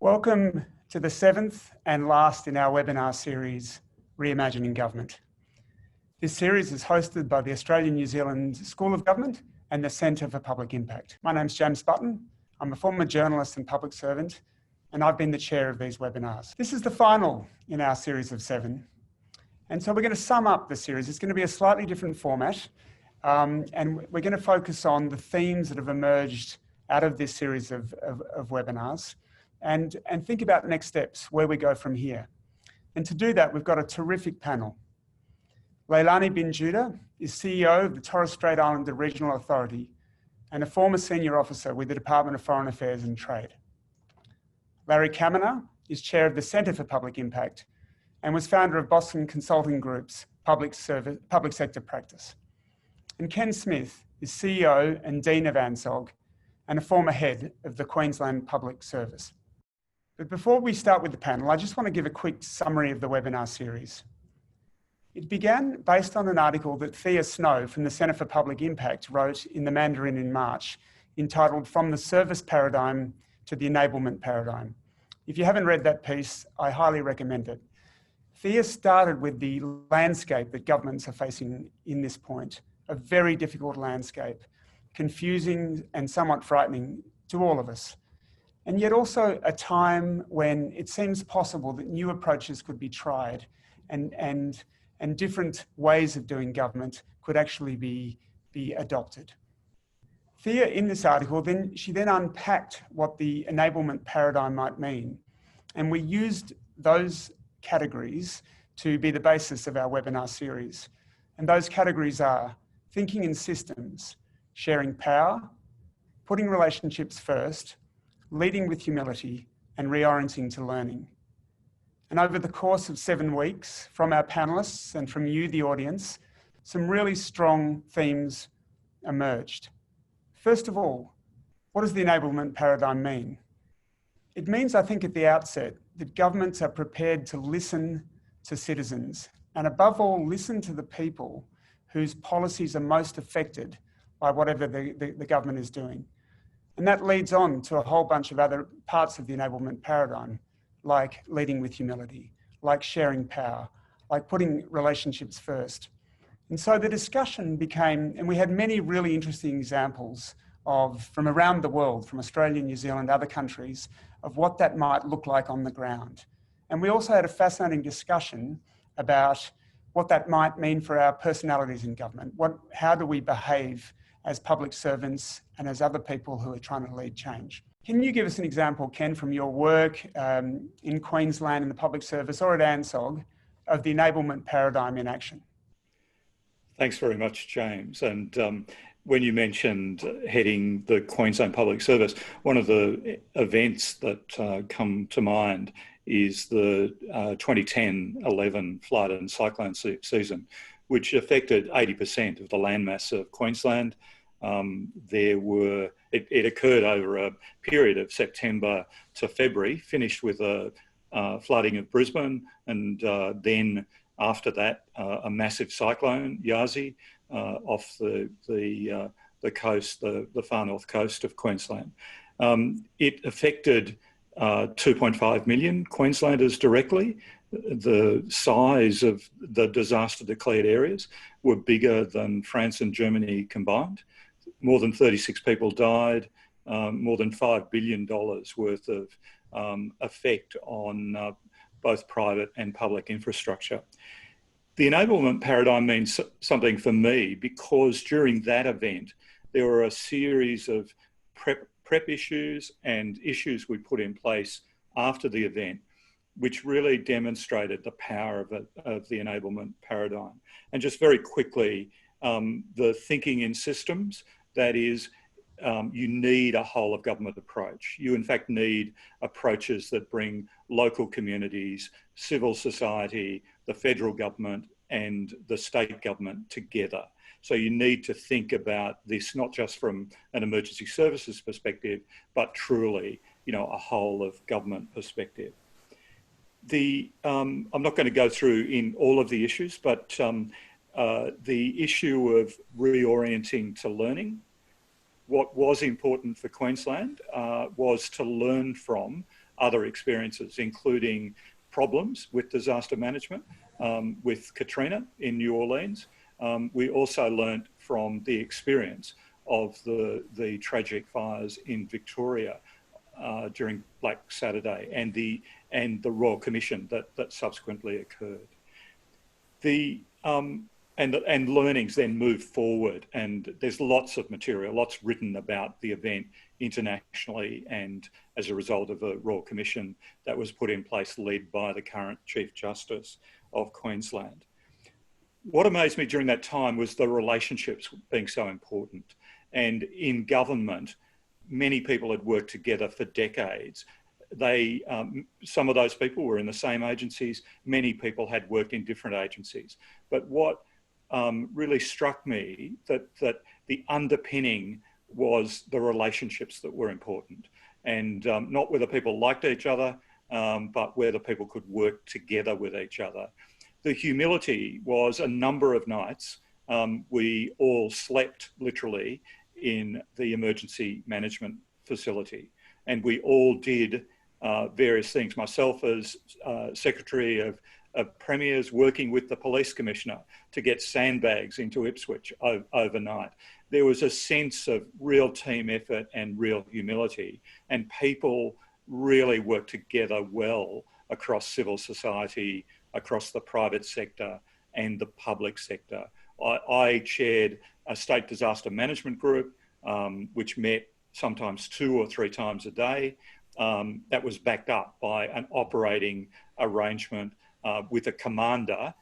Welcome to the seventh and last in our webinar series, Reimagining Government. This series is hosted by the Australian-New Zealand School of Government and the Centre for Public Impact. My name's James Button. I'm a former journalist and public servant, and I've been the chair of these webinars. This is the final in our series of 7. And so we're going to sum up the series. It's going to be a slightly different format, and we're going to focus on the themes that have emerged out of this series of webinars. And think about next steps, where we go from here. And to do that, we've got a terrific panel. Leilani bin Juda is CEO of the Torres Strait Islander Regional Authority and a former senior officer with the Department of Foreign Affairs and Trade. Larry Kamener is chair of the Centre for Public Impact and was founder of Boston Consulting Group's public sector practice. And Ken Smith is CEO and Dean of ANSOG and a former head of the Queensland Public Service. But before we start with the panel, I just want to give a quick summary of the webinar series. It began based on an article that Thea Snow from the Centre for Public Impact wrote in the Mandarin in March, entitled From the Service Paradigm to the Enablement Paradigm. If you haven't read that piece, I highly recommend it. Thea started with the landscape that governments are facing in this point, a very difficult landscape, confusing and somewhat frightening to all of us. And yet also a time when it seems possible that new approaches could be tried and different ways of doing government could actually be adopted. Thea, in this article, she then unpacked what the enablement paradigm might mean. And we used those categories to be the basis of our webinar series. And those categories are thinking in systems, sharing power, putting relationships first, leading with humility, and reorienting to learning. And over the course of 7 weeks, from our panelists and from you, the audience, some really strong themes emerged. First of all, what does the enablement paradigm mean? It means, I think, at the outset, that governments are prepared to listen to citizens, and above all, listen to the people whose policies are most affected by whatever the government is doing. And that leads on to a whole bunch of other parts of the enablement paradigm, like leading with humility, like sharing power, like putting relationships first. And so the discussion became, and we had many really interesting examples from around the world, from Australia, New Zealand, other countries, of what that might look like on the ground. And we also had a fascinating discussion about what that might mean for our personalities in government. How do we behave as public servants and as other people who are trying to lead change? Can you give us an example, Ken, from your work in Queensland in the public service or at ANSOG of the enablement paradigm in action? Thanks very much, James. And when you mentioned heading the Queensland Public Service, one of the events that come to mind is the 2010-11 flood and cyclone season, which affected 80% of the landmass of Queensland. It occurred over a period of September to February, finished with a flooding of Brisbane, and then after that, a massive cyclone, Yasi, off the coast, the far north coast of Queensland. It affected 2.5 million Queenslanders directly. The size of the disaster declared areas were bigger than France and Germany combined. More than 36 people died, more than $5 billion worth of effect on both private and public infrastructure. The enablement paradigm means something for me because during that event, there were a series of prep issues and issues we put in place after the event, which really demonstrated the power of the enablement paradigm. And just very quickly, the thinking in systems, that is, you need a whole of government approach. You in fact need approaches that bring local communities, civil society, the federal government and the state government together. So you need to think about this not just from an emergency services perspective, but truly, a whole of government perspective. I'm not going to go through in all of the issues, but the issue of reorienting to learning. What was important for Queensland was to learn from other experiences, including problems with disaster management, with Katrina in New Orleans. We also learnt from the experience of the tragic fires in Victoria during Black Saturday and the Royal Commission that subsequently occurred. And learnings then move forward, and there's lots of material, lots written about the event internationally and as a result of a Royal Commission that was put in place, led by the current Chief Justice of Queensland. What amazed me during that time was the relationships being so important. And in government, many people had worked together for decades. Some of those people were in the same agencies. Many people had worked in different agencies. But what really struck me, that the underpinning was the relationships that were important, and not whether people liked each other, but whether people could work together with each other. The humility was a number of nights. We all slept literally in the emergency management facility, and we all did various things. Myself as Secretary of Premiers, working with the Police Commissioner to get sandbags into Ipswich overnight. There was a sense of real team effort and real humility, and people really worked together well across civil society, across the private sector and the public sector. I chaired a state disaster management group, which met sometimes 2 or 3 times a day. That was backed up by an operating arrangement with a commander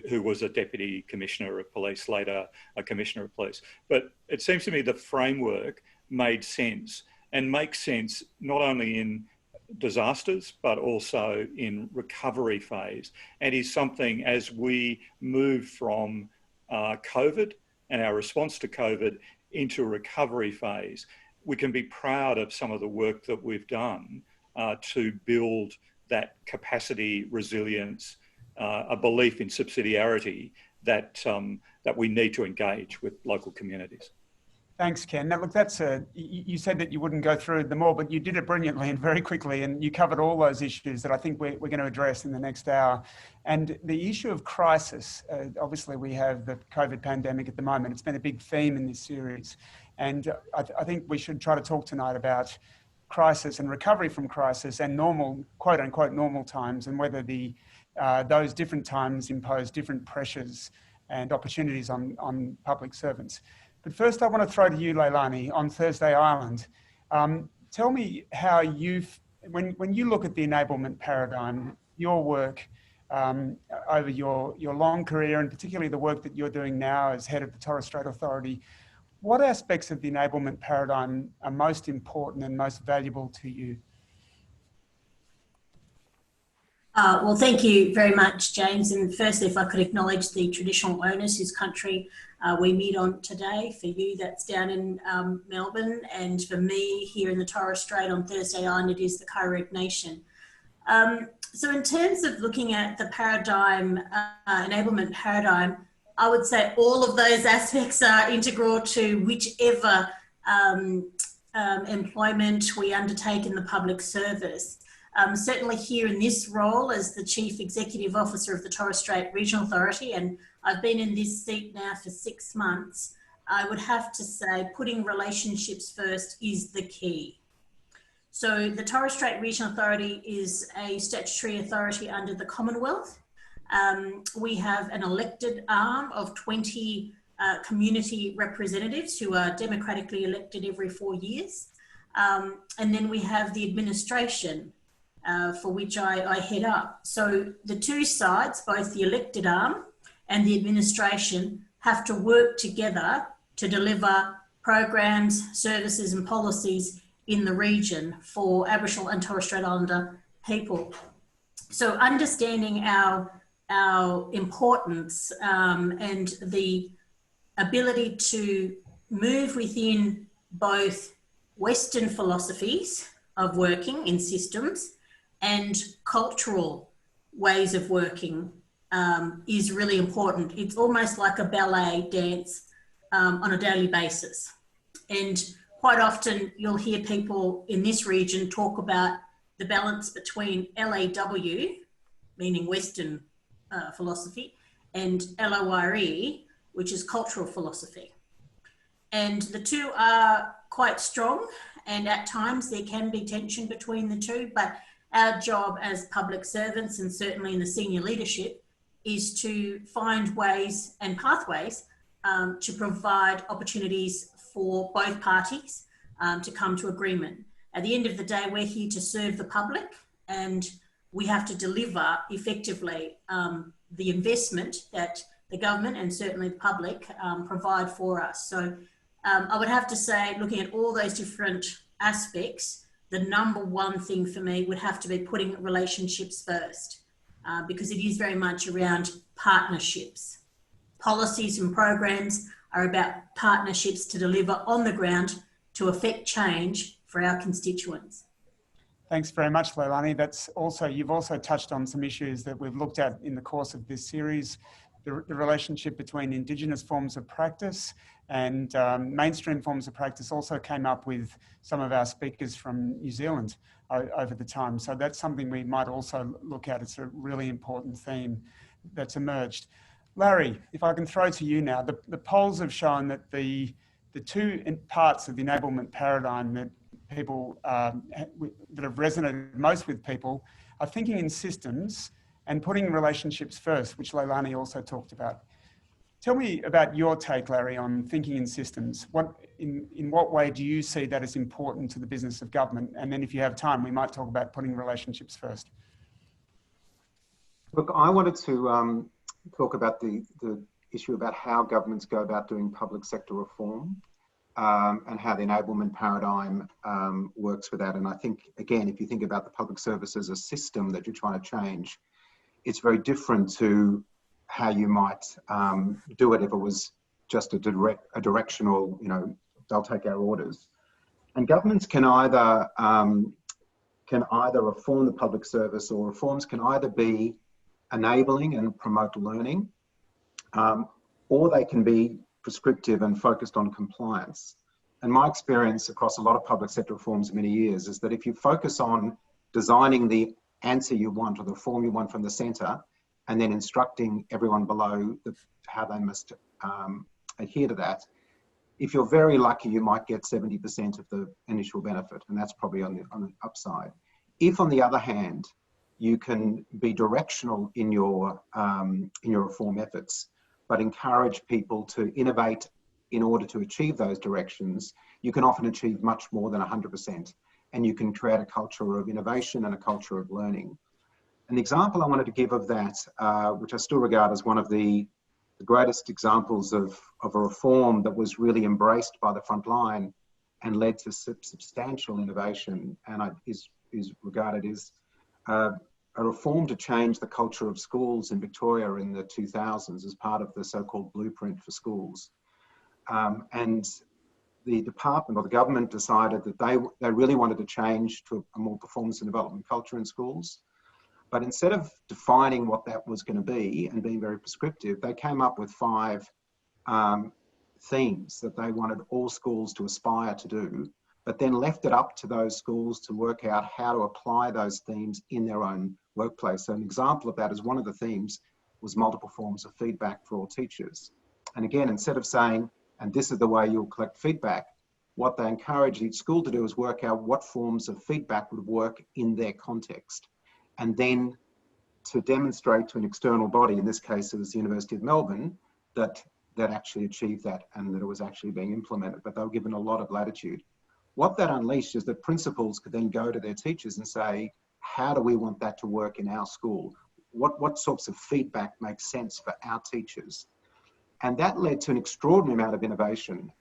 who was a Deputy Commissioner of Police, later a Commissioner of Police. But it seems to me the framework made sense, and makes sense not only in disasters, but also in recovery phase, and is something, as we move from COVID and our response to COVID into recovery phase, we can be proud of some of the work that we've done to build that capacity, resilience, a belief in subsidiarity that we need to engage with local communities. Thanks, Ken. Now, look, you said that you wouldn't go through them all, but you did it brilliantly and very quickly, and you covered all those issues that I think we're going to address in the next hour. And the issue of crisis, obviously we have the COVID pandemic at the moment. It's been a big theme in this series. And I think we should try to talk tonight about crisis and recovery from crisis and normal, quote unquote, normal times, and whether those different times impose different pressures and opportunities on public servants. But first, I want to throw to you, Leilani, on Thursday Island. Tell me how when you look at the enablement paradigm, your work over your long career, and particularly the work that you're doing now as head of the Torres Strait Authority, what aspects of the enablement paradigm are most important and most valuable to you? Well, thank you very much, James. And firstly, if I could acknowledge the traditional owners whose country we meet on today. For you, that's down in Melbourne, and for me here in the Torres Strait on Thursday Island, it is the Kamener Nation. So in terms of looking at the paradigm, enablement paradigm, I would say all of those aspects are integral to whichever employment we undertake in the public service. Certainly here in this role as the Chief Executive Officer of the Torres Strait Regional Authority, and I've been in this seat now for 6 months, I would have to say putting relationships first is the key. So the Torres Strait Regional Authority is a statutory authority under the Commonwealth. We have an elected arm of 20 community representatives who are democratically elected every 4 years. And then we have the administration, for which I head up. So the two sides, both the elected arm and the administration, have to work together to deliver programs, services and policies in the region for Aboriginal and Torres Strait Islander people. So understanding our importance and the ability to move within both Western philosophies of working in systems and cultural ways of working is really important. It's almost like a ballet dance on a daily basis. And quite often you'll hear people in this region talk about the balance between LAW, meaning Western philosophy, and LORE, which is cultural philosophy. And the two are quite strong, and at times there can be tension between the two, but our job as public servants, and certainly in the senior leadership, is to find ways and pathways to provide opportunities for both parties to come to agreement. At the end of the day, we're here to serve the public, and we have to deliver effectively the investment that the government and certainly the public provide for us. So I would have to say, looking at all those different aspects, the number one thing for me would have to be putting relationships first, because it is very much around partnerships. Policies and programs are about partnerships to deliver on the ground to affect change for our constituents. Thanks very much, Leilani. You've also touched on some issues that we've looked at in the course of this series, the relationship between Indigenous forms of practice and mainstream forms of practice also came up with some of our speakers from New Zealand over the time. So that's something we might also look at. It's a really important theme that's emerged. Larry, if I can throw to you now, the polls have shown that the two parts of the enablement paradigm that people that have resonated most with people are thinking in systems and putting relationships first, which Leilani also talked about. Tell me about your take, Larry, on thinking in systems. In what way do you see that as important to the business of government? And then if you have time, we might talk about putting relationships first. Look, I wanted to talk about the issue about how governments go about doing public sector reform and how the enablement paradigm works with that. And I think, again, if you think about the public service as a system that you're trying to change, it's very different to how you might do it if it was just a directional, they'll take our orders. And governments can either reform the public service, or reforms can either be enabling and promote learning, or they can be prescriptive and focused on compliance. And my experience across a lot of public sector reforms many years is that if you focus on designing the answer you want or the reform you want from the centre, and then instructing everyone below how they must adhere to that, if you're very lucky, you might get 70% of the initial benefit, and that's probably on the upside. If, on the other hand, you can be directional in your reform efforts, but encourage people to innovate in order to achieve those directions, you can often achieve much more than 100%. And you can create a culture of innovation and a culture of learning. An example I wanted to give of that, which I still regard as one of the greatest examples of a reform that was really embraced by the front line and led to substantial innovation, and is regarded as a reform to change the culture of schools in Victoria in the 2000s as part of the so-called Blueprint for Schools. And the department or the government decided that they really wanted to change to a more performance and development culture in schools. But instead of defining what that was going to be and being very prescriptive, they came up with 5 themes that they wanted all schools to aspire to do, but then left it up to those schools to work out how to apply those themes in their own workplace. So an example of that is one of the themes was multiple forms of feedback for all teachers. And again, instead of saying, and this is the way you'll collect feedback, what they encourage each school to do is work out what forms of feedback would work in their context. And then to demonstrate to an external body, in this case it was the University of Melbourne, that actually achieved that and that it was actually being implemented, but they were given a lot of latitude. What that unleashed is that principals could then go to their teachers and say, how do we want that to work in our school? What sorts of feedback makes sense for our teachers? And that led to an extraordinary amount of innovation.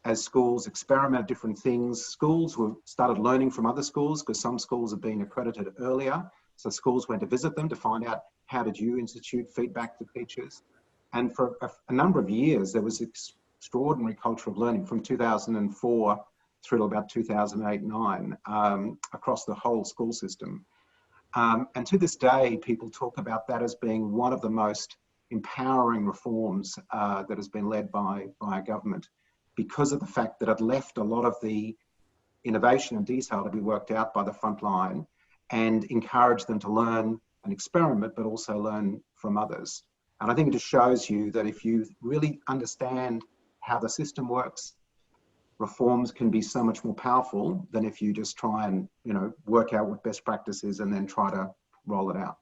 As schools experimented different things, schools started learning from other schools because some schools had been accredited earlier. So schools went to visit them to find out, how did you institute feedback to teachers? And for a number of years, there was extraordinary culture of learning from 2004 through to about 2008-09 across the whole school system. And to this day, people talk about that as being one of the most empowering reforms that has been led by a government, because of the fact that it left a lot of the innovation and detail to be worked out by the front line and encourage them to learn and experiment, but also learn from others. And I think it just shows you that if you really understand how the system works, reforms can be so much more powerful than if you just try and, work out what best practice is and then try to roll it out.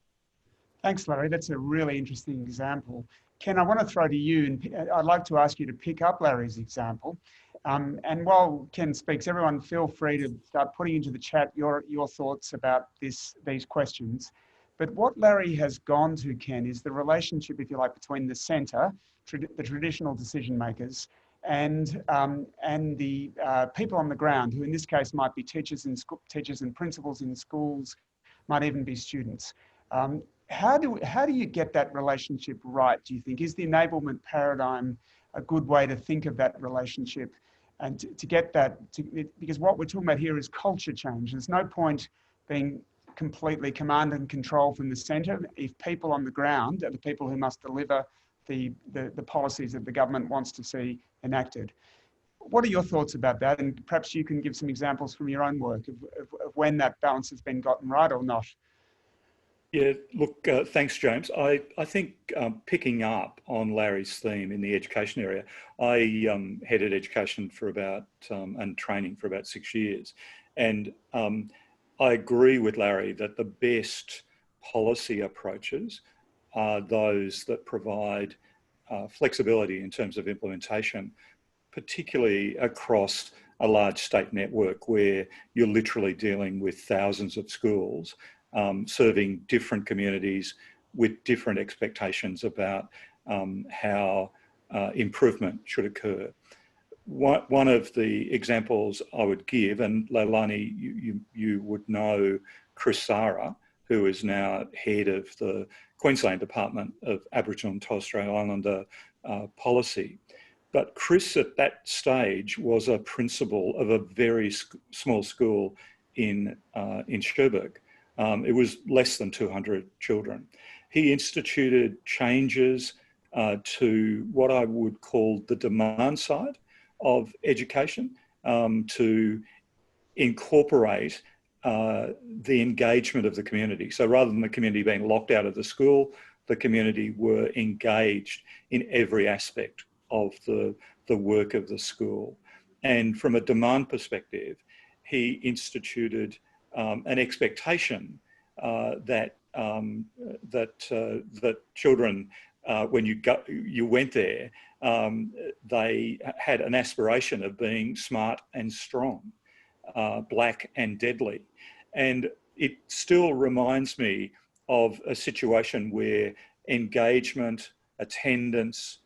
Thanks, Larry. That's a really interesting example. Ken, I want to throw to you, and I'd like to ask you to pick up Larry's example. And while Ken speaks, everyone feel free to start putting into the chat your thoughts about these questions. But what Larry has gone to, Ken, is the relationship, if you like, between the centre, the traditional decision makers, and the people on the ground, who in this case might be teachers and principals in schools, might even be students. How do you get that relationship right, do you think? Is the enablement paradigm a good way to think of that relationship and to get that? Because what we're talking about here is culture change. There's no point being completely command and control from the centre if people on the ground are the people who must deliver the policies that the government wants to see enacted. What are your thoughts about that? And perhaps you can give some examples from your own work of when that balance has been gotten right or not. Yeah, look, thanks, James. I think picking up on Larry's theme in the education area, I headed education for about, and training for about 6 years. And I agree with Larry that the best policy approaches are those that provide flexibility in terms of implementation, particularly across a large state network where you're literally dealing with thousands of schools, serving different communities with different expectations about how improvement should occur. One of the examples I would give, and Leilani, you would know Chris Sara, who is now head of the Queensland Department of Aboriginal and Torres Strait Islander policy. But Chris at that stage was a principal of a very small school in Cherbourg. It was less than 200 children. He instituted changes to what I would call the demand side of education to incorporate the engagement of the community. So rather than the community being locked out of the school, the community were engaged in every aspect of the work of the school. And from a demand perspective, he instituted an expectation that children, when you went there, they had an aspiration of being smart and strong, black and deadly. And it still reminds me of a situation where engagement, attendance,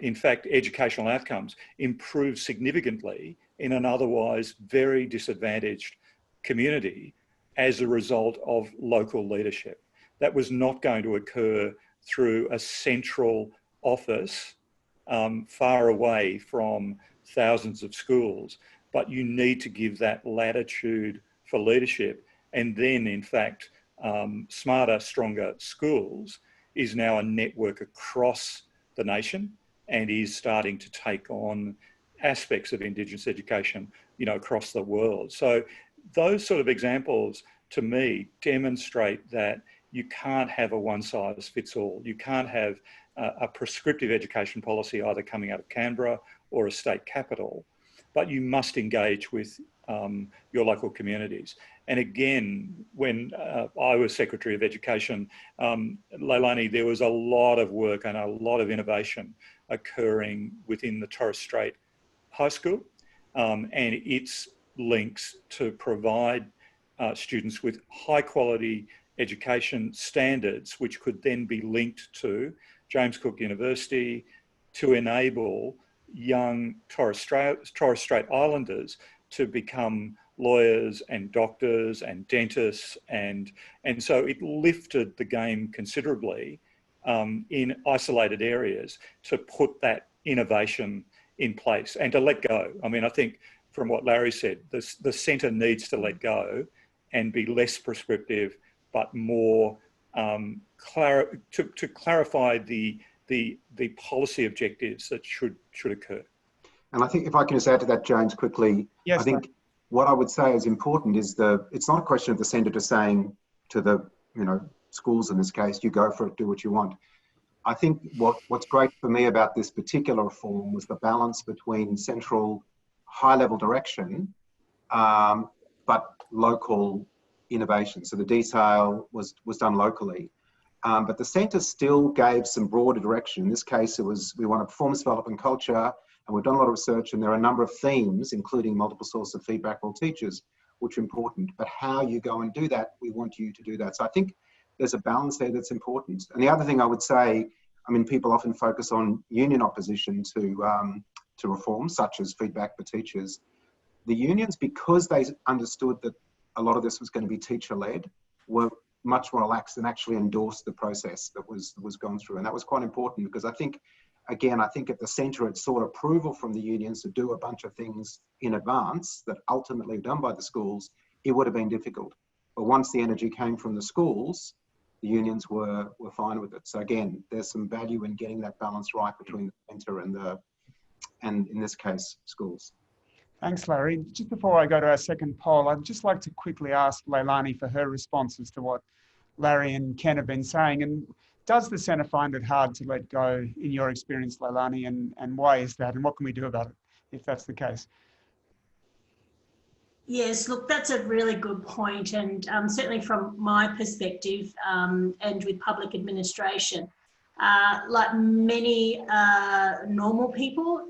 in fact, educational outcomes improved significantly in an otherwise very disadvantaged community as a result of local leadership. That was not going to occur through a central office far away from thousands of schools, but you need to give that latitude for leadership. And then, in fact, Smarter, Stronger Schools is now a network across the nation and is starting to take on aspects of Indigenous education, across the world. So those sort of examples, to me, demonstrate that you can't have a one-size-fits-all. You can't have a prescriptive education policy either coming out of Canberra or a state capital, but you must engage with your local communities. And again, when I was Secretary of Education, Leilani, there was a lot of work and a lot of innovation occurring within the Torres Strait High School and its links to provide students with high quality education standards, which could then be linked to James Cook University to enable young Torres Strait Islanders to become lawyers and doctors and dentists. And so it lifted the game considerably in isolated areas to put that innovation in place and to let go. I mean, I think from what Larry said, the centre needs to let go and be less prescriptive, but more to clarify the policy objectives that should occur. And I think if I can just add to that, James, quickly, yes, I think what I would say is important is it's not a question of the centre just saying to the, schools in this case, you go for it, do what you want. I think what's great for me about this particular reform was the balance between central high-level direction, but local innovation. So the detail was done locally. But the centre still gave some broader direction. In this case, we want a performance development culture, and we've done a lot of research, and there are a number of themes, including multiple sources of feedback for all teachers, which are important. But how you go and do that, we want you to do that. So I think there's a balance there that's important. And the other thing I would say, people often focus on union opposition to reforms, such as feedback for teachers. The unions, because they understood that a lot of this was going to be teacher-led, were much more relaxed and actually endorsed the process that was gone through. And that was quite important because I think at the centre it sought approval from the unions to do a bunch of things in advance that ultimately were done by the schools. It would have been difficult. But once the energy came from the schools, the unions were fine with it. So again, there's some value in getting that balance right between the centre and in this case, schools. Thanks, Larry. Just before I go to our second poll, I'd just like to quickly ask Leilani for her responses to what Larry and Ken have been saying. And does the centre find it hard to let go, in your experience, Leilani, and why is that? And what can we do about it if that's the case? Yes, look, that's a really good point. And certainly from my perspective and with public administration, like many normal people,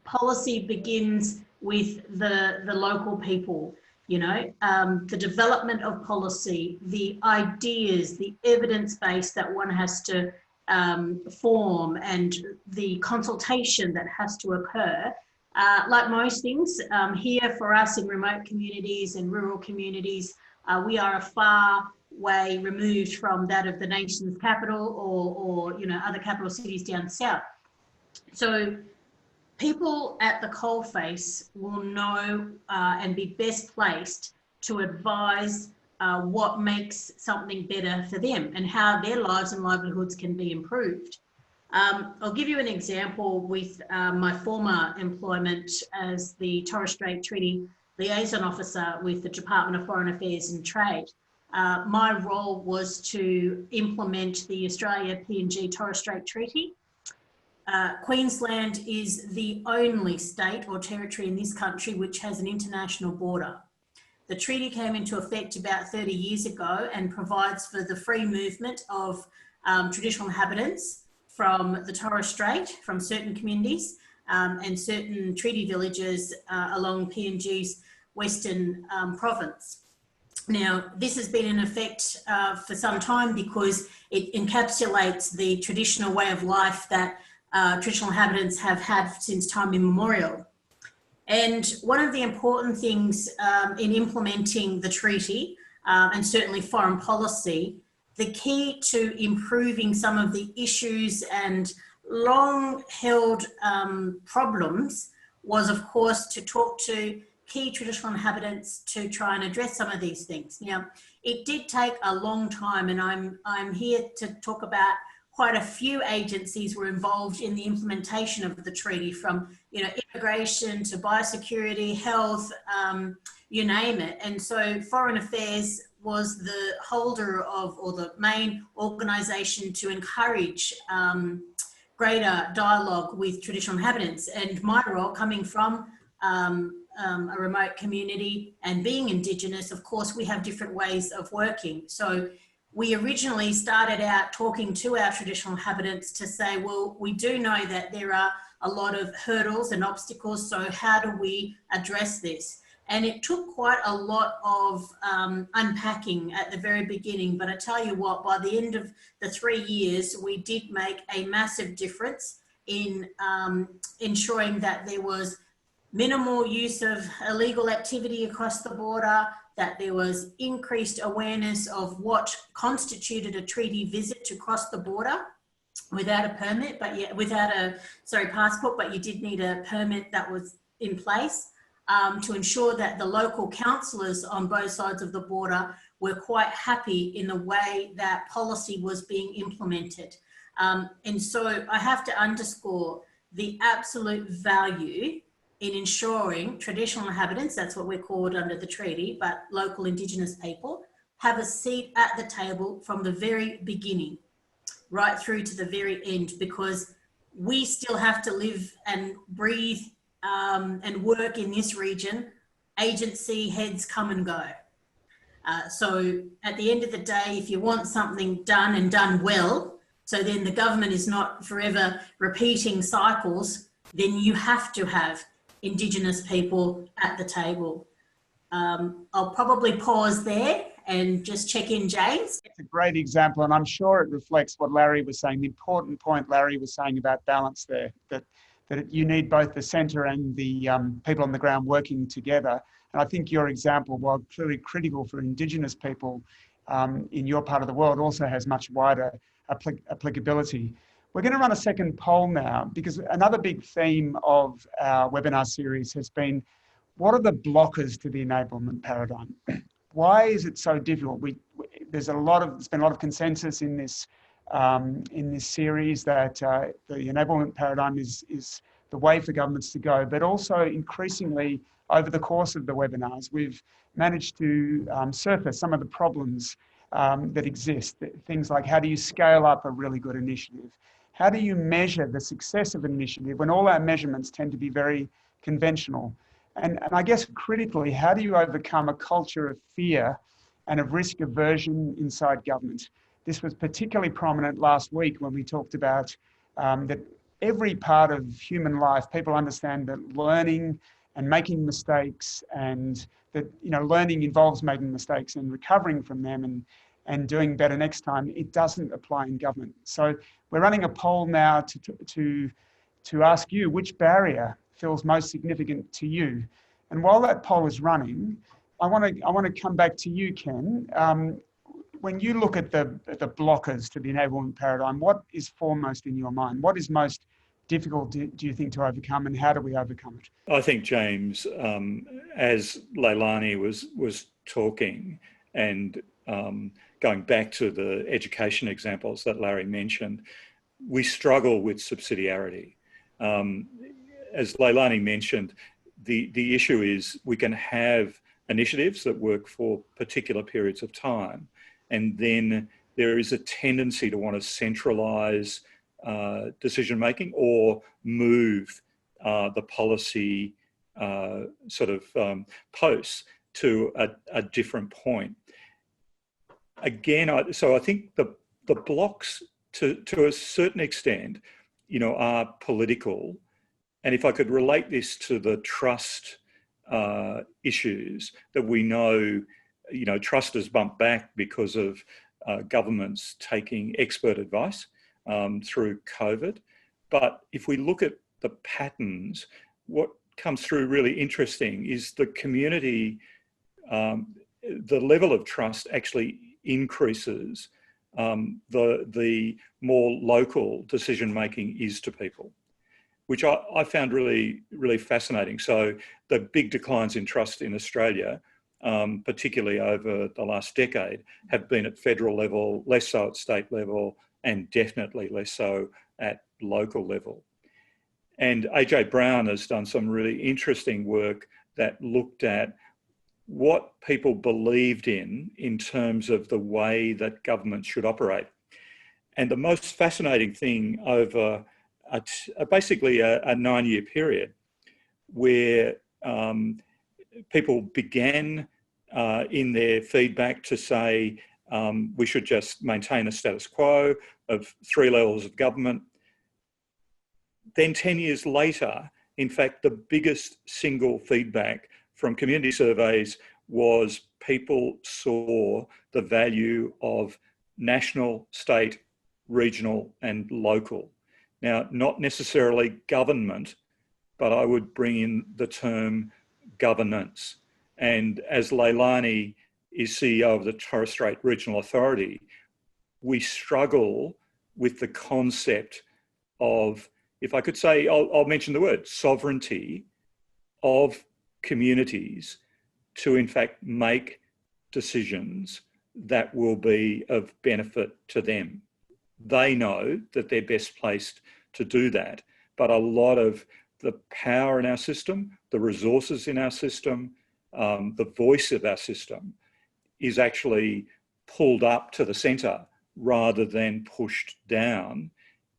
policy begins with the local people, the development of policy, the ideas, the evidence base that one has to form, and the consultation that has to occur. Like most things, here for us in remote communities and rural communities, we are a far way removed from that of the nation's capital or other capital cities down south. So people at the coalface will know and be best placed to advise what makes something better for them and how their lives and livelihoods can be improved. I'll give you an example with my former employment as the Torres Strait Treaty Liaison Officer with the Department of Foreign Affairs and Trade. My role was to implement the Australia PNG Torres Strait Treaty. Queensland is the only state or territory in this country which has an international border. The treaty came into effect about 30 years ago and provides for the free movement of traditional inhabitants from the Torres Strait, from certain communities and certain treaty villages along PNG's western province. Now, this has been in effect for some time because it encapsulates the traditional way of life that traditional inhabitants have had since time immemorial. And one of the important things in implementing the treaty and certainly foreign policy, the key to improving some of the issues and long-held problems was, of course, to talk to key traditional inhabitants to try and address some of these things. Now, it did take a long time, and I'm here to talk about quite a few agencies were involved in the implementation of the treaty, from immigration to biosecurity, health, you name it. And so Foreign Affairs was the holder of, or the main organisation to encourage greater dialogue with traditional inhabitants. And my role, coming from a remote community and being Indigenous, of course, we have different ways of working. So we originally started out talking to our traditional inhabitants to say, well, we do know that there are a lot of hurdles and obstacles, so how do we address this? And it took quite a lot of unpacking at the very beginning, but I tell you what, by the end of the 3 years, we did make a massive difference in ensuring that there was minimal use of illegal activity across the border, that there was increased awareness of what constituted a treaty visit to cross the border without a permit, but yet without a, passport, but you did need a permit that was in place to ensure that the local councillors on both sides of the border were quite happy in the way that policy was being implemented. And so I have to underscore the absolute value in ensuring traditional inhabitants, that's what we're called under the treaty, but local Indigenous people, have a seat at the table from the very beginning, right through to the very end, because we still have to live and breathe and work in this region. Agency heads come and go. So at the end of the day, if you want something done and done well, so then the government is not forever repeating cycles, then you have to have Indigenous people at the table. I'll probably pause there and just check in, James. It's a great example, and I'm sure it reflects what Larry was saying, the important point Larry was saying about balance there, that you need both the centre and the people on the ground working together. And I think your example, while clearly critical for Indigenous people in your part of the world, also has much wider applicability. We're going to run a second poll now, because another big theme of our webinar series has been, what are the blockers to the enablement paradigm? Why is it so difficult? There's been a lot of consensus in this series that the enablement paradigm is the way for governments to go, but also increasingly over the course of the webinars, we've managed to surface some of the problems that exist. Things like, how do you scale up a really good initiative? How do you measure the success of an initiative when all our measurements tend to be very conventional? And I guess critically, how do you overcome a culture of fear and of risk aversion inside government? This was particularly prominent last week when we talked about that every part of human life, people understand that learning and making mistakes, and that learning involves making mistakes and recovering from them and doing better next time. It doesn't apply in government. So we're running a poll now to ask you which barrier feels most significant to you. And while that poll is running, I want to come back to you, Ken. When you look at the blockers to the enablement paradigm, what is foremost in your mind? What is most difficult, do you think, to overcome, and how do we overcome it? I think, James, as Leilani was talking and going back to the education examples that Larry mentioned, we struggle with subsidiarity. As Leilani mentioned, the issue is we can have initiatives that work for particular periods of time, and then there is a tendency to want to centralise decision making or move the policy posts to a different point. Again, so I think the blocks to a certain extent, are political. And if I could relate this to the trust issues that we know, trust has bumped back because of governments taking expert advice through COVID. But if we look at the patterns, what comes through really interesting is the community, the level of trust actually increases the more local decision-making is to people, which I found really, really fascinating. So the big declines in trust in Australia, particularly over the last decade, have been at federal level, less so at state level, and definitely less so at local level. And AJ Brown has done some really interesting work that looked at what people believed in terms of the way that government should operate. And the most fascinating thing over basically a 9-year period where people began in their feedback to say we should just maintain a status quo of 3 levels of government. Then 10 years later, in fact, the biggest single feedback from community surveys was people saw the value of national, state, regional and local. Now, not necessarily government, but I would bring in the term governance. And as Leilani is CEO of the Torres Strait Regional Authority, we struggle with the concept of, if I could say, I'll mention the word, sovereignty of communities to in fact make decisions that will be of benefit to them. They know that they're best placed to do that, but a lot of the power in our system, the resources in our system, the voice of our system is actually pulled up to the centre rather than pushed down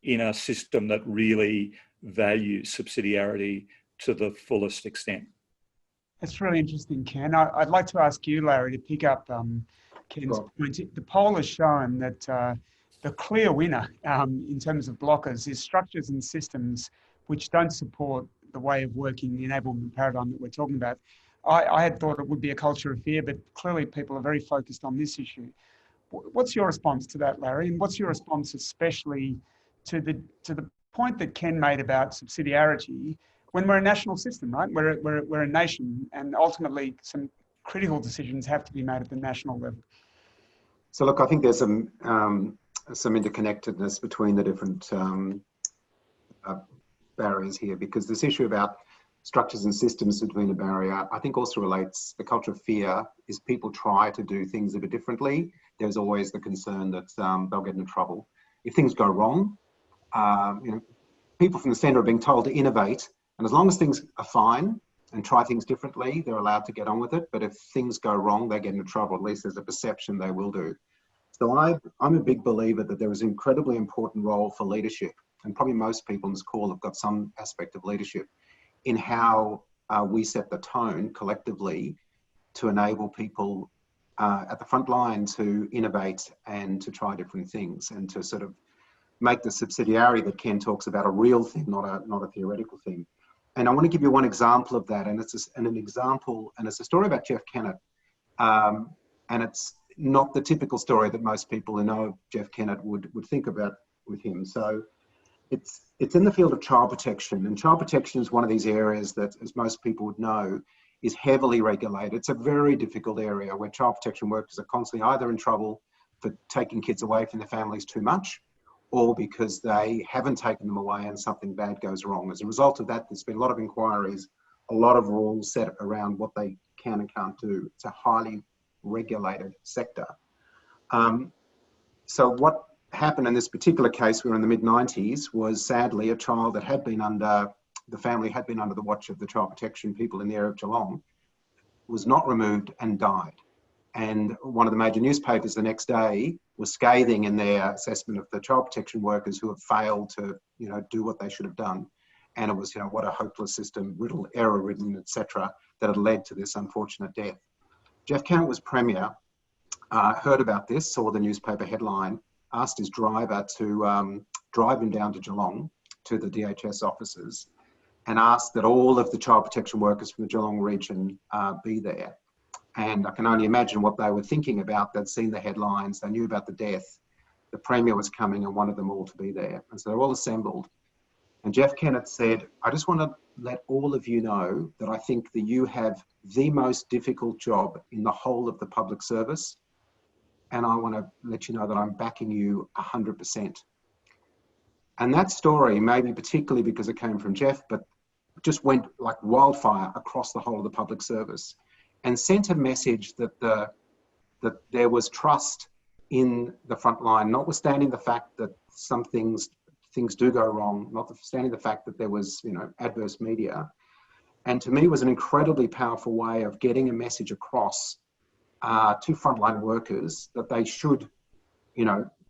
in a system that really values subsidiarity to the fullest extent. That's really interesting, Ken. I'd like to ask you, Larry, to pick up Ken's point. The poll has shown that the clear winner in terms of blockers is structures and systems which don't support the way of working, the enablement paradigm that we're talking about. I had thought it would be a culture of fear, but clearly people are very focused on this issue. What's your response to that, Larry? And what's your response especially to the point that Ken made about subsidiarity when we're a national system, right? We're a nation, and ultimately some critical decisions have to be made at the national level. So look, I think there's some interconnectedness between the different barriers here, because this issue about structures and systems between a barrier, I think also relates, the culture of fear is people try to do things a bit differently. There's always the concern that they'll get into trouble. If things go wrong, people from the centre are being told to innovate, and as long as things are fine and try things differently, they're allowed to get on with it. But if things go wrong, they get into trouble. At least there's a perception they will do. So I'm a big believer that there is an incredibly important role for leadership, and probably most people on this call have got some aspect of leadership in how we set the tone collectively to enable people at the front line to innovate and to try different things, and to sort of make the subsidiarity that Ken talks about a real thing, not a theoretical thing. And I want to give you one example of that, and it's a story about Jeff Kennett, and it's not the typical story that most people who know Jeff Kennett would think about with him. So it's in the field of child protection, and child protection is one of these areas that, as most people would know, is heavily regulated. It's a very difficult area where child protection workers are constantly either in trouble for taking kids away from their families too much, or because they haven't taken them away and something bad goes wrong. As a result of that, there's been a lot of inquiries, a lot of rules set around what they can and can't do. It's a highly regulated sector. So what happened in this particular case, we were in the mid-90s, was sadly a child that had been the family had been under the watch of the child protection people in the area of Geelong, was not removed and died. And one of the major newspapers the next day was scathing in their assessment of the child protection workers who have failed to, do what they should have done. And it was, what a hopeless system, error-ridden, etc., that had led to this unfortunate death. Jeff Kennett was Premier, heard about this, saw the newspaper headline, asked his driver to drive him down to Geelong, to the DHS offices, and asked that all of the child protection workers from the Geelong region be there. And I can only imagine what they were thinking about. They'd seen the headlines, they knew about the death, the Premier was coming and wanted them all to be there. And so they're all assembled. And Jeff Kennett said, I just want to let all of you know that I think that you have the most difficult job in the whole of the public service. And I want to let you know that I'm backing you 100%. And that story, maybe particularly because it came from Jeff, but just went like wildfire across the whole of the public service, and sent a message that that there was trust in the front line, notwithstanding the fact that some things do go wrong, notwithstanding the fact that there was, adverse media. And to me, it was an incredibly powerful way of getting a message across to frontline workers that they should,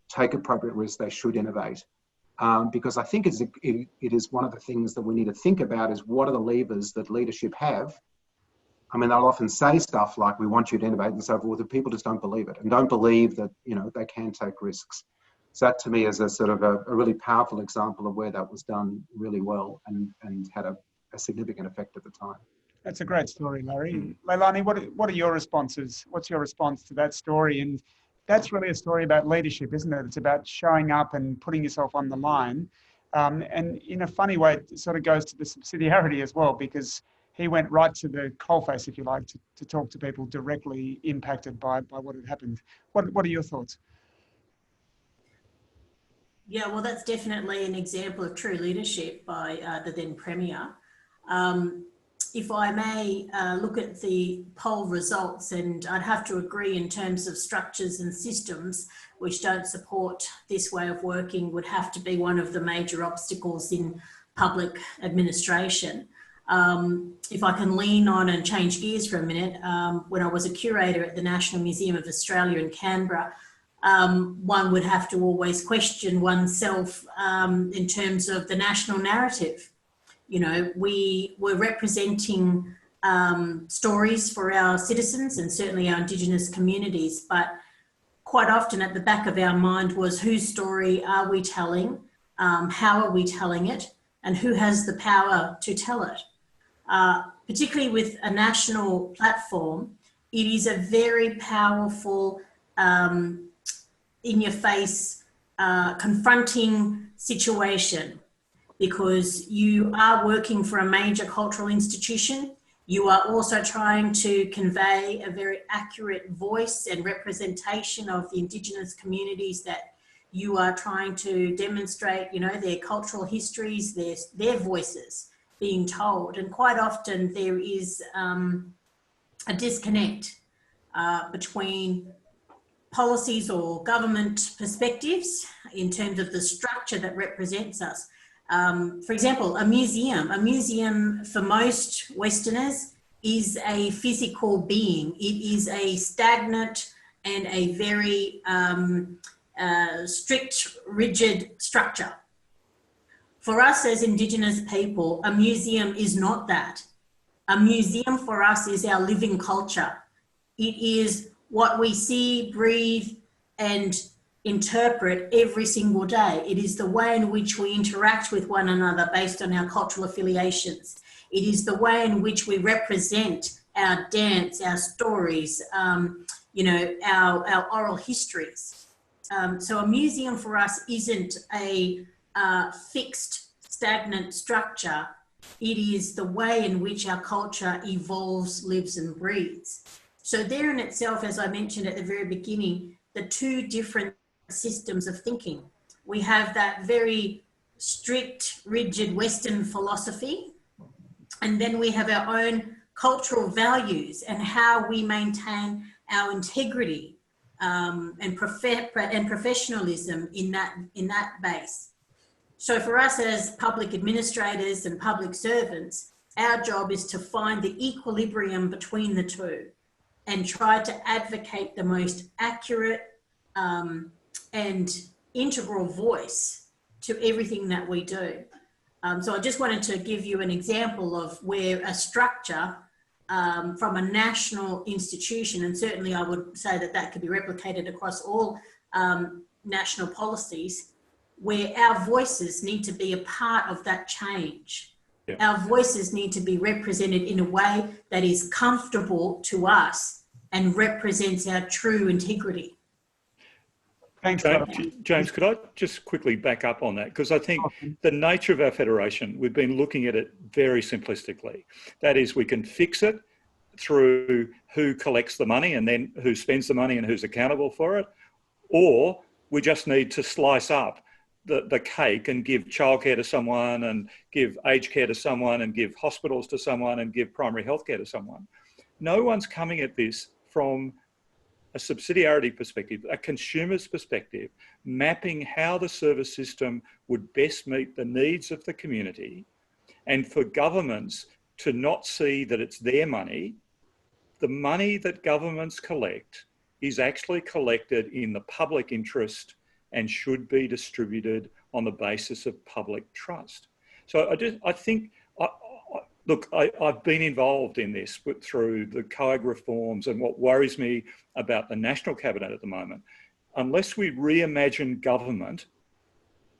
take appropriate risks, they should innovate. Because I think it is one of the things that we need to think about is what are the levers that leadership have. I mean, they'll often say stuff like, we want you to innovate and so forth, and people just don't believe it and don't believe that, they can take risks. So that to me is a sort of a really powerful example of where that was done really well and had a significant effect at the time. That's a great story, Larry. Leilani, what are your responses? What's your response to that story? And that's really a story about leadership, isn't it? It's about showing up and putting yourself on the line. And in a funny way, it sort of goes to the subsidiarity as well, because he went right to the coalface, if you like, to talk to people directly impacted by what had happened. What are your thoughts? Yeah, well, that's definitely an example of true leadership by the then Premier. If I may look at the poll results, and I'd have to agree in terms of structures and systems which don't support this way of working would have to be one of the major obstacles in public administration. If I can lean on and change gears for a minute, when I was a curator at the National Museum of Australia in Canberra, one would have to always question oneself in terms of the national narrative. You know, we were representing stories for our citizens and certainly our Indigenous communities, but quite often at the back of our mind was whose story are we telling, how are we telling it, and who has the power to tell it. Particularly with a national platform, it is a very powerful, in-your-face, confronting situation, because you are working for a major cultural institution. You are also trying to convey a very accurate voice and representation of the Indigenous communities that you are trying to demonstrate, you know, their cultural histories, their voices being told. And quite often there is a disconnect between policies or government perspectives in terms of the structure that represents us. For example, a museum for most Westerners is a physical being. It is a stagnant and a very strict, rigid structure. For us as Indigenous people, a museum is not that. A museum for us is our living culture. It is what we see, breathe, and interpret every single day. It is the way in which we interact with one another based on our cultural affiliations. It is the way in which we represent our dance, our stories, you know, our oral histories. So a museum for us isn't a fixed, stagnant structure. It is the way in which our culture evolves, lives, and breathes. So there in itself, as I mentioned at the very beginning, the two different systems of thinking. We have that very strict, rigid Western philosophy, and then we have our own cultural values and how we maintain our integrity and professionalism in that base. So for us as public administrators and public servants, our job is to find the equilibrium between the two and try to advocate the most accurate and integral voice to everything that we do. So I just wanted to give you an example of where a structure from a national institution, and certainly I would say that that could be replicated across all national policies, where our voices need to be a part of that change. Yeah. Our voices need to be represented in a way that is comfortable to us and represents our true integrity. Thanks, James, could I just quickly back up on that? Because I think the nature of our federation, we've been looking at it very simplistically. That is, we can fix it through who collects the money and then who spends the money and who's accountable for it, or we just need to slice up the cake and give childcare to someone and give aged care to someone and give hospitals to someone and give primary healthcare to someone. No one's coming at this from a subsidiarity perspective, a consumer's perspective, mapping how the service system would best meet the needs of the community, and for governments to not see that it's their money. The money that governments collect is actually collected in the public interest and should be distributed on the basis of public trust. So I've been involved in this through the COAG reforms, and what worries me about the National Cabinet at the moment, unless we reimagine government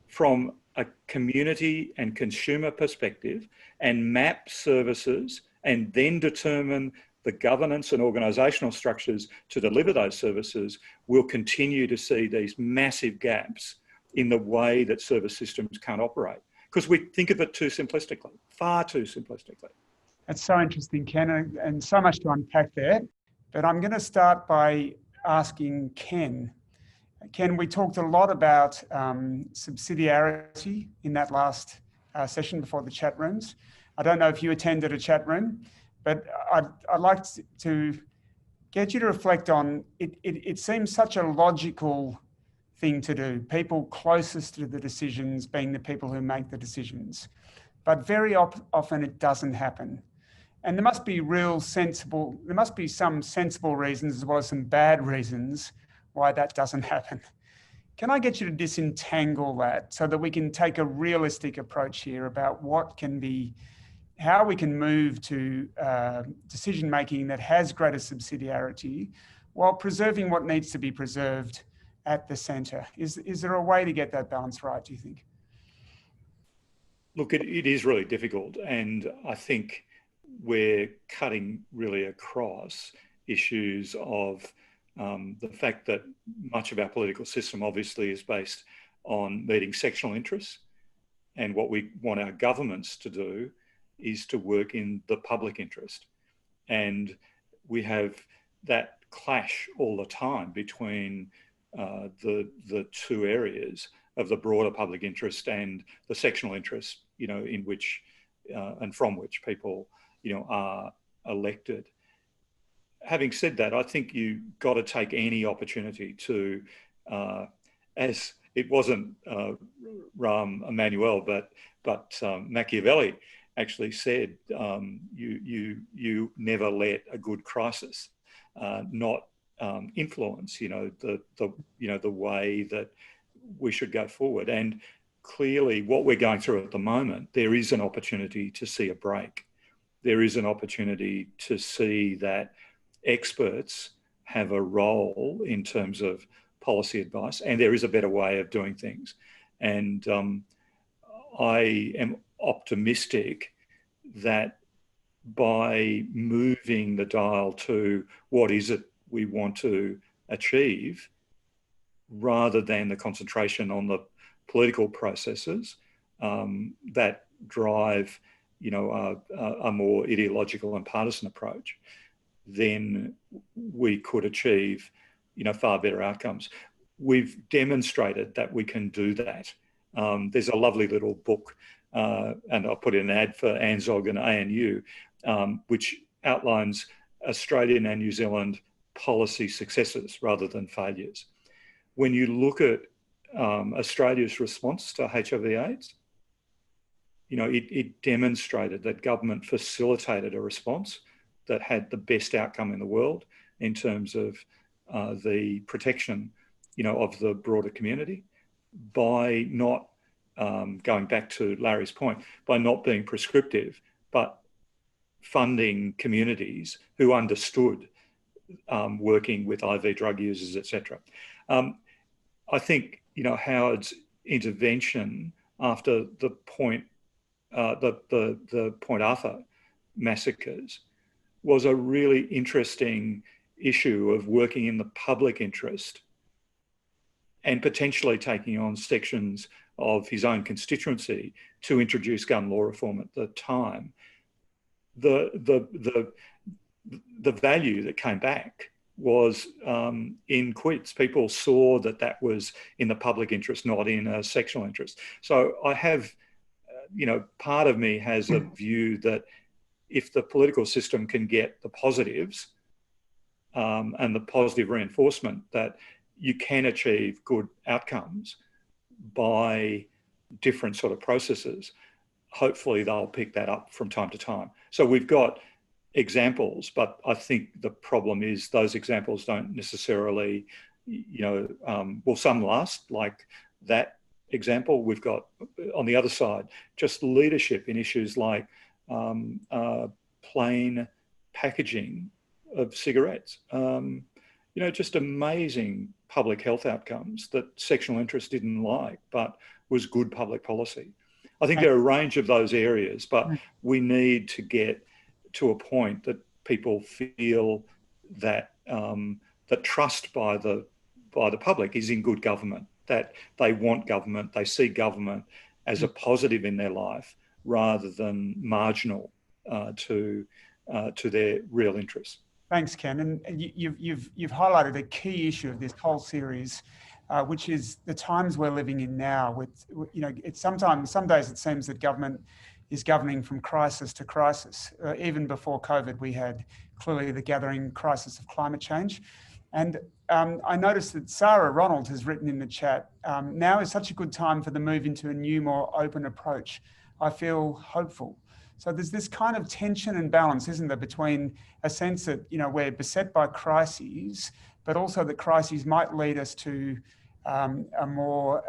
from a community and consumer perspective and map services and then determine the governance and organisational structures to deliver those services, we'll continue to see these massive gaps in the way that service systems can't operate. Because we think of it too simplistically, far too simplistically. That's so interesting, Ken, and so much to unpack there. But I'm going to start by asking Ken. Ken, we talked a lot about subsidiarity in that last session before the chat rooms. I don't know if you attended a chat room, but I'd like to get you to reflect on it. It seems such a logical thing to do. People closest to the decisions being the people who make the decisions. but very often it doesn't happen. And there must be some sensible reasons as well as some bad reasons why that doesn't happen. Can I get you to disentangle that so that we can take a realistic approach here about how we can move to decision-making that has greater subsidiarity while preserving what needs to be preserved at the centre? Is there a way to get that balance right, do you think? Look, it is really difficult, and I think we're cutting really across issues of the fact that much of our political system obviously is based on meeting sectional interests, and what we want our governments to do is to work in the public interest. And we have that clash all the time between the two areas of the broader public interest and the sectional interest, in which and from which people, are elected. Having said that, I think you got to take any opportunity to, as it wasn't Rahm Emanuel, but Machiavelli actually said, you never let a good crisis not influence, the way that we should go forward. And clearly, what we're going through at the moment, there is an opportunity to see a break. There is an opportunity to see that experts have a role in terms of policy advice, and there is a better way of doing things. And I am optimistic that by moving the dial to what is it we want to achieve, rather than the concentration on the political processes that drive, a more ideological and partisan approach, then we could achieve, far better outcomes. We've demonstrated that we can do that. There's a lovely little book, and I'll put in an ad for ANZOG and ANU, which outlines Australian and New Zealand policy successes rather than failures. When you look at Australia's response to HIV/AIDS, it demonstrated that government facilitated a response that had the best outcome in the world in terms of the protection, of the broader community, by not, going back to Larry's point, by not being prescriptive, but funding communities who understood working with IV drug users, etc. I think, Howard's intervention after the Point Arthur massacres was a really interesting issue of working in the public interest and potentially taking on sections of his own constituency to introduce gun law reform at the time. The value that came back was in quits. People saw that was in the public interest, not in a sectional interest. So I have, part of me has a view that if the political system can get the positives and the positive reinforcement, that you can achieve good outcomes by different sort of processes, hopefully they'll pick that up from time to time. So we've got examples, but I think the problem is those examples don't necessarily, some last, like that example. We've got, on the other side, just leadership in issues like plain packaging of cigarettes. Just amazing public health outcomes that sectional interest didn't like, but was good public policy. I think there are a range of those areas, but we need to get to a point that people feel that that trust by the public is in good government, that they want government, they see government as a positive in their life rather than marginal to their real interests. Thanks, Ken. And you've highlighted a key issue of this whole series, which is the times we're living in now. With it's some days it seems that government is governing from crisis to crisis. Even before COVID, we had clearly the gathering crisis of climate change. And I noticed that Sarah Ronald has written in the chat, now is such a good time for the move into a new, more open approach. I feel hopeful. So there's this kind of tension and balance, isn't there, between a sense that, we're beset by crises, but also that crises might lead us to a more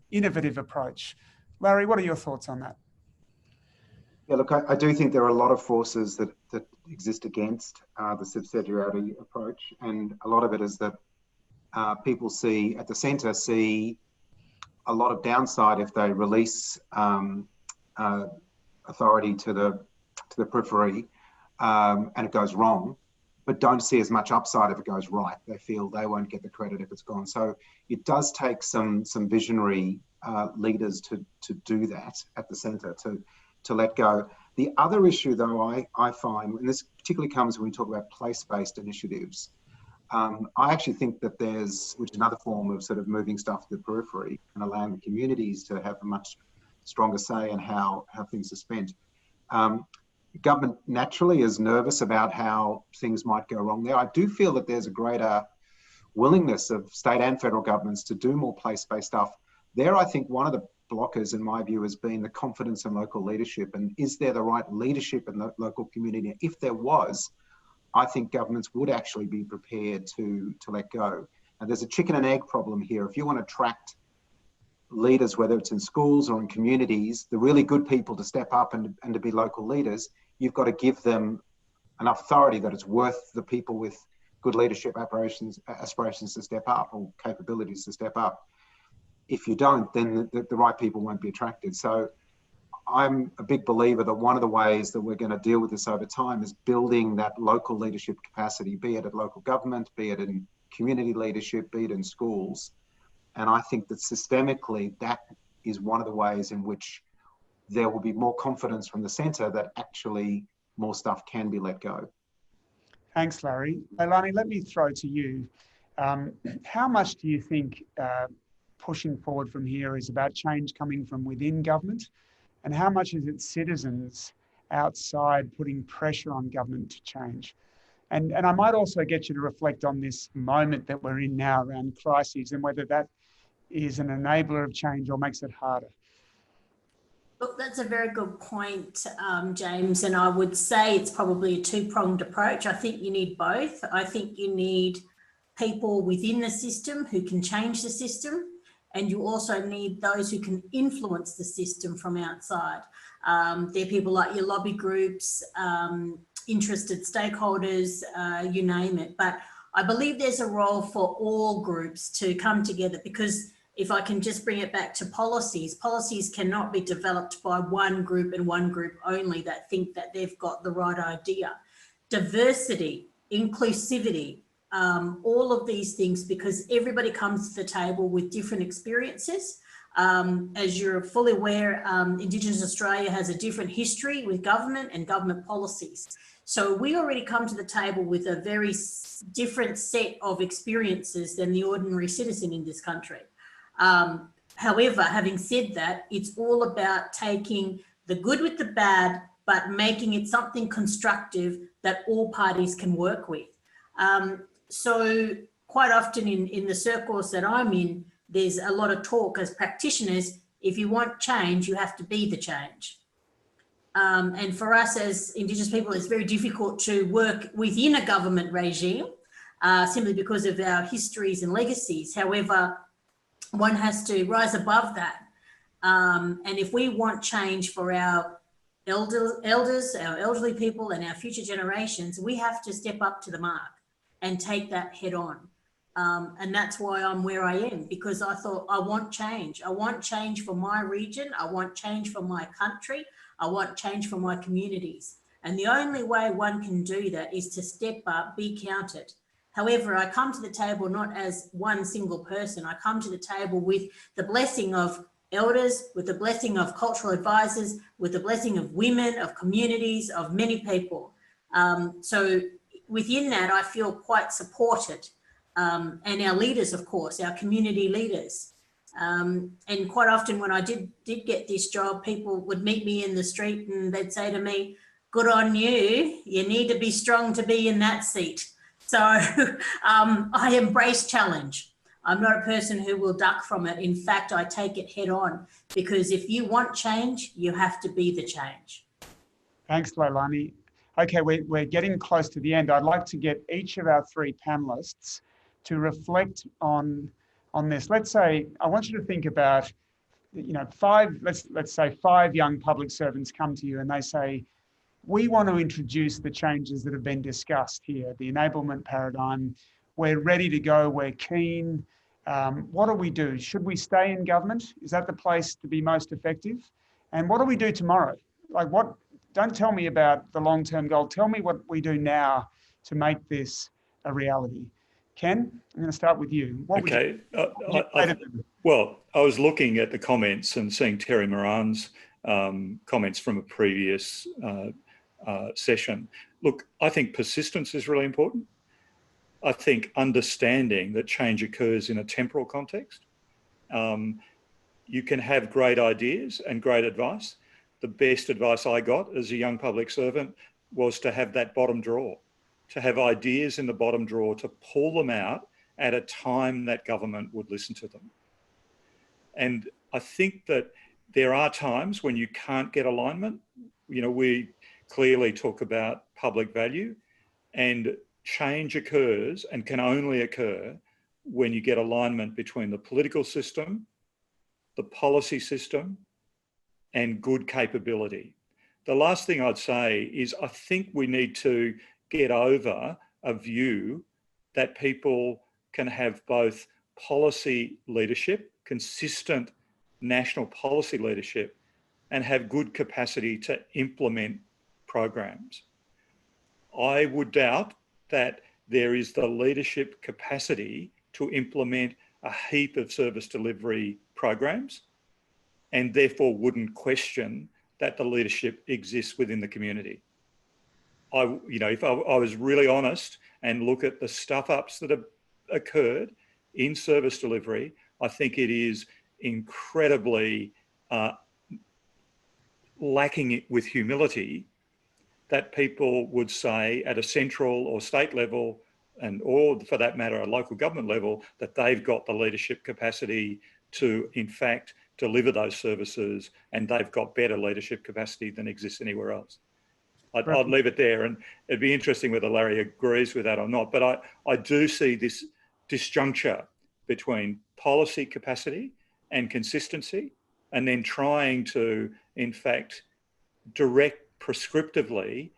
innovative approach. Larry, what are your thoughts on that? Yeah, look, I do think there are a lot of forces that exist against the subsidiarity approach, and a lot of it is that people at the centre see a lot of downside if they release authority to the periphery and it goes wrong, but don't see as much upside if it goes right. They feel they won't get the credit if it's gone. So it does take some visionary leaders to do that at the centre, to let go. The other issue, though, I find, and this particularly comes when we talk about place-based initiatives, I actually think that which is another form of sort of moving stuff to the periphery and allowing the communities to have a much stronger say in how things are spent. Government naturally is nervous about how things might go wrong there. I do feel that there's a greater willingness of state and federal governments to do more place-based stuff. There, I think one of the blockers, in my view, has been the confidence in local leadership. And is there the right leadership in the local community? If there was, I think governments would actually be prepared to let go. And there's a chicken and egg problem here. If you want to attract leaders, whether it's in schools or in communities, the really good people to step up and to be local leaders, you've got to give them enough authority that it's worth the people with good leadership aspirations to step up, or capabilities to step up. If you don't, then the right people won't be attracted. So I'm a big believer that one of the ways that we're going to deal with this over time is building that local leadership capacity, be it at local government, be it in community leadership, be it in schools. And I think that systemically, that is one of the ways in which there will be more confidence from the centre that actually more stuff can be let go. Thanks, Larry. Leilani, let me throw to you. How much do you think pushing forward from here is about change coming from within government, and how much is it citizens outside putting pressure on government to change? And I might also get you to reflect on this moment that we're in now around crises, and whether that is an enabler of change or makes it harder. Look, that's a very good point, James, and I would say it's probably a two-pronged approach. I think you need both. I think you need people within the system who can change the system, and you also need those who can influence the system from outside. They're people like your lobby groups, interested stakeholders, you name it. But I believe there's a role for all groups to come together, because if I can just bring it back to policies cannot be developed by one group and one group only that think that they've got the right idea. Diversity, inclusivity, all of these things, because everybody comes to the table with different experiences. As you're fully aware, Indigenous Australia has a different history with government and government policies. So we already come to the table with a very different set of experiences than the ordinary citizen in this country. However, having said that, it's all about taking the good with the bad, but making it something constructive that all parties can work with. So quite often in the circles that I'm in, there's a lot of talk as practitioners. If you want change, you have to be the change. And for us as Indigenous people, it's very difficult to work within a government regime simply because of our histories and legacies. However, one has to rise above that. And if we want change for our elders, our elderly people and our future generations, we have to step up to the mark and take that head on. And that's why I'm where I am, because I thought I want change. I want change for my region. I want change for my country. I want change for my communities. And the only way one can do that is to step up, be counted. However, I come to the table not as one single person. I come to the table with the blessing of elders, with the blessing of cultural advisors, with the blessing of women, of communities, of many people. So within that, I feel quite supported. And our leaders, of course, our community leaders. And quite often when I did get this job, people would meet me in the street and they'd say to me, "Good on you, you need to be strong to be in that seat." So I embrace challenge. I'm not a person who will duck from it. In fact, I take it head on, because if you want change, you have to be the change. Thanks, Leilani. Okay, we're getting close to the end. I'd like to get each of our three panelists to reflect on this. Let's say, I want you to think about, let's say 5 young public servants come to you and they say, we want to introduce the changes that have been discussed here, the enablement paradigm. We're ready to go, we're keen. What do we do? Should we stay in government? Is that the place to be most effective? And what do we do tomorrow? Don't tell me about the long-term goal. Tell me what we do now to make this a reality. Ken, I'm going to start with you. Okay. Well, I was looking at the comments and seeing Terry Moran's comments from a previous session. Look, I think persistence is really important. I think understanding that change occurs in a temporal context. You can have great ideas and great advice. The best advice I got as a young public servant was to have that bottom drawer, to have ideas in the bottom drawer, to pull them out at a time that government would listen to them. And I think that there are times when you can't get alignment. We clearly talk about public value, and change occurs and can only occur when you get alignment between the political system, the policy system, and good capability. The last thing I'd say is I think we need to get over a view that people can have both policy leadership, consistent national policy leadership, and have good capacity to implement programs. I would doubt that there is the leadership capacity to implement a heap of service delivery programs, and therefore wouldn't question that the leadership exists within the community. If I was really honest and look at the stuff-ups that have occurred in service delivery, I think it is incredibly lacking with humility that people would say at a central or state level, or for that matter, a local government level, that they've got the leadership capacity to, in fact, deliver those services, and they've got better leadership capacity than exists anywhere else. I'd leave it there, and it'd be interesting whether Larry agrees with that or not. But I do see this disjuncture between policy capacity and consistency, and then trying to, in fact, direct prescriptively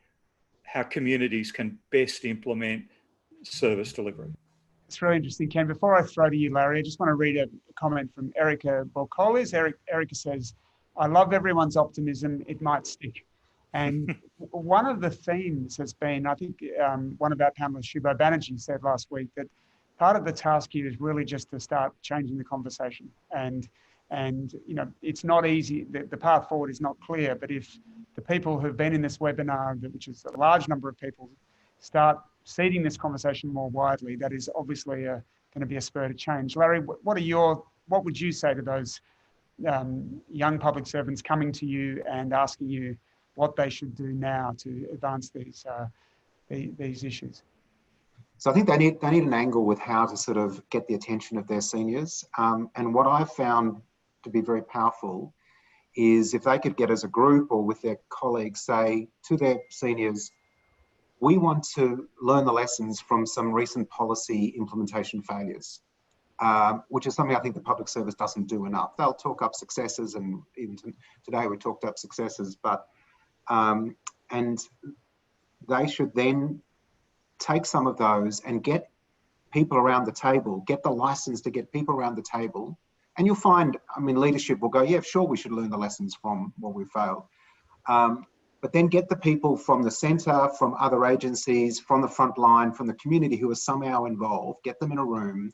how communities can best implement service delivery. It's really interesting, Ken. Before I throw to you, Larry, I just want to read a comment from Erica Borcolis. Erica says, I love everyone's optimism. It might stick. And one of the themes has been, I think one of our panelists, Shubho Banerjee, said last week that part of the task here is really just to start changing the conversation. And it's not easy. The path forward is not clear. But if the people who've been in this webinar, which is a large number of people, start seeding this conversation more widely, that is obviously going to be a spur to change. Larry, what would you say to those young public servants coming to you and asking you what they should do now to advance these issues? So I think they need an angle with how to sort of get the attention of their seniors. And what I've found to be very powerful is if they could get as a group or with their colleagues, say to their seniors, we want to learn the lessons from some recent policy implementation failures, which is something I think the public service doesn't do enough. They'll talk up successes, and even today we talked up successes, but and they should then take some of those and get people around the table, get the license to get people around the table. And you'll find, leadership will go, yeah, sure, we should learn the lessons from what we failed. But then get the people from the centre, from other agencies, from the front line, from the community who are somehow involved, get them in a room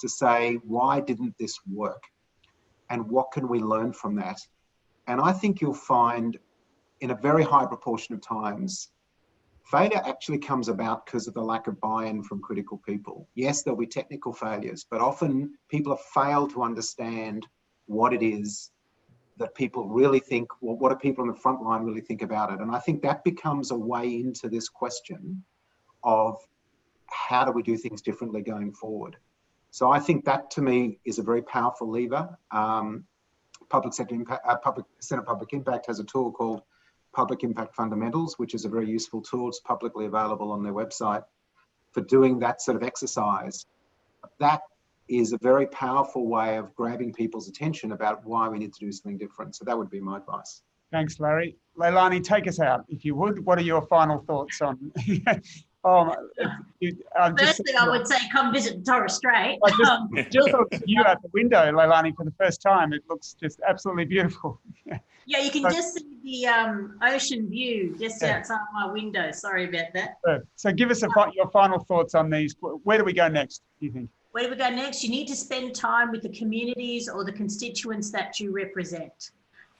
to say, why didn't this work? And what can we learn from that? And I think you'll find in a very high proportion of times, failure actually comes about because of the lack of buy-in from critical people. Yes, there'll be technical failures, but often people have failed to understand what it is that people really think, well, what do people on the front line really think about it? And I think that becomes a way into this question of how do we do things differently going forward? So I think that to me is a very powerful lever. Public Sector Impact, Centre Public Impact has a tool called Public Impact Fundamentals, which is a very useful tool. It's publicly available on their website for doing that sort of exercise. That is a very powerful way of grabbing people's attention about why we need to do something different. So that would be my advice. Thanks, Larry. Leilani, take us out, if you would. What are your final thoughts on? Firstly, I would say come visit Torres Strait. I just saw you out the window, Leilani, for the first time. It looks just absolutely beautiful. Yeah, you can just see the ocean view just outside my window. Sorry about that. So give us your final thoughts on these. Where do we go next, do you think? Where do we go next? You need to spend time with the communities or the constituents that you represent.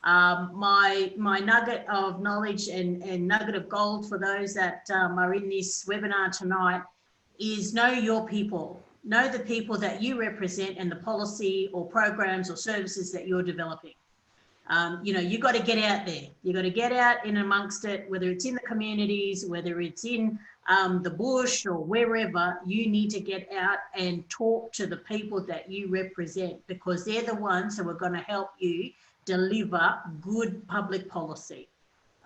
My nugget of knowledge and nugget of gold for those that are in this webinar tonight is know your people. Know the people that you represent and the policy or programs or services that you're developing. You've got to get out there. You've got to get out in amongst it, whether it's in the communities, whether it's in the bush or wherever. You need to get out and talk to the people that you represent, because they're the ones who are going to help you deliver good public policy.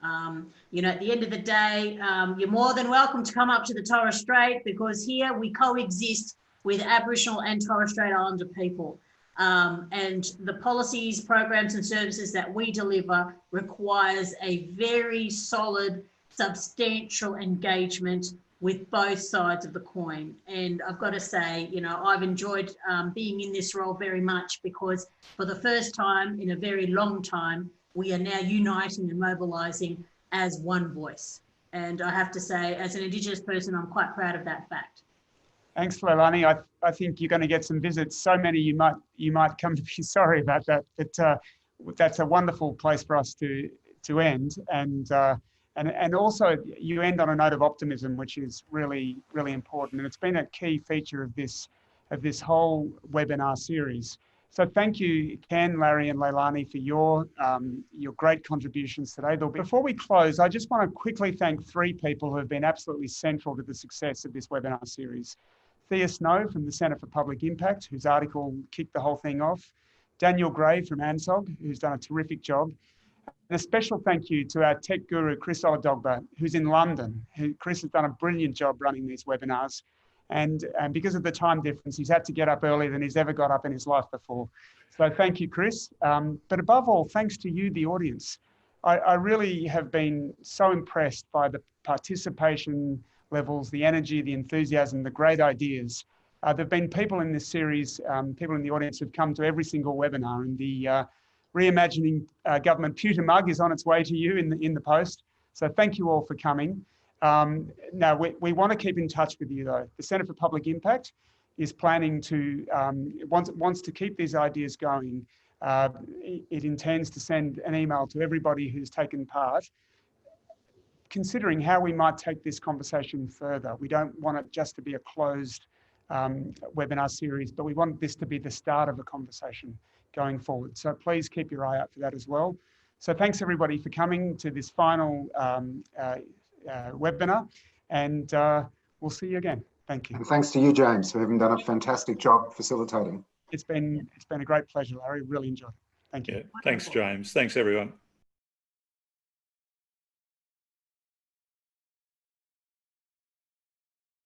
At the end of the day, you're more than welcome to come up to the Torres Strait, because here we coexist with Aboriginal and Torres Strait Islander people. And the policies, programs and services that we deliver requires a very solid, substantial engagement with both sides of the coin. And I've got to say, I've enjoyed being in this role very much, because for the first time in a very long time, we are now uniting and mobilising as one voice. And I have to say, as an Indigenous person, I'm quite proud of that fact. Thanks, Leilani. I think you're going to get some visits. So many you might come to be sorry about that. But that's a wonderful place for us to end. And also you end on a note of optimism, which is really, really important. And it's been a key feature of this whole webinar series. So thank you, Ken, Larry and Leilani, for your great contributions today. Before we close, I just want to quickly thank three people who have been absolutely central to the success of this webinar series. Thea Snow from the Centre for Public Impact, whose article kicked the whole thing off. Daniel Gray from ANSOG, who's done a terrific job. And a special thank you to our tech guru, Chris Oladogba, who's in London. Chris has done a brilliant job running these webinars. And because of the time difference, he's had to get up earlier than he's ever got up in his life before. So thank you, Chris. But above all, thanks to you, the audience. I really have been so impressed by the participation levels, the energy, the enthusiasm, the great ideas. There have been people in this series, people in the audience who've come to every single webinar, and the Reimagining Government pewter mug is on its way to you in the post. So thank you all for coming. Now, we want to keep in touch with you, though. The Centre for Public Impact is planning to, wants to keep these ideas going. It intends to send an email to everybody who's taken part, considering how we might take this conversation further. We don't want it just to be a closed webinar series, but we want this to be the start of a conversation going forward. So please keep your eye out for that as well. So thanks everybody for coming to this final webinar, and we'll see you again. Thank you. And thanks to you, James, for having done a fantastic job facilitating. It's been a great pleasure, Larry. Really enjoyed it. Thank you. Yeah, thanks, James. Thanks, everyone.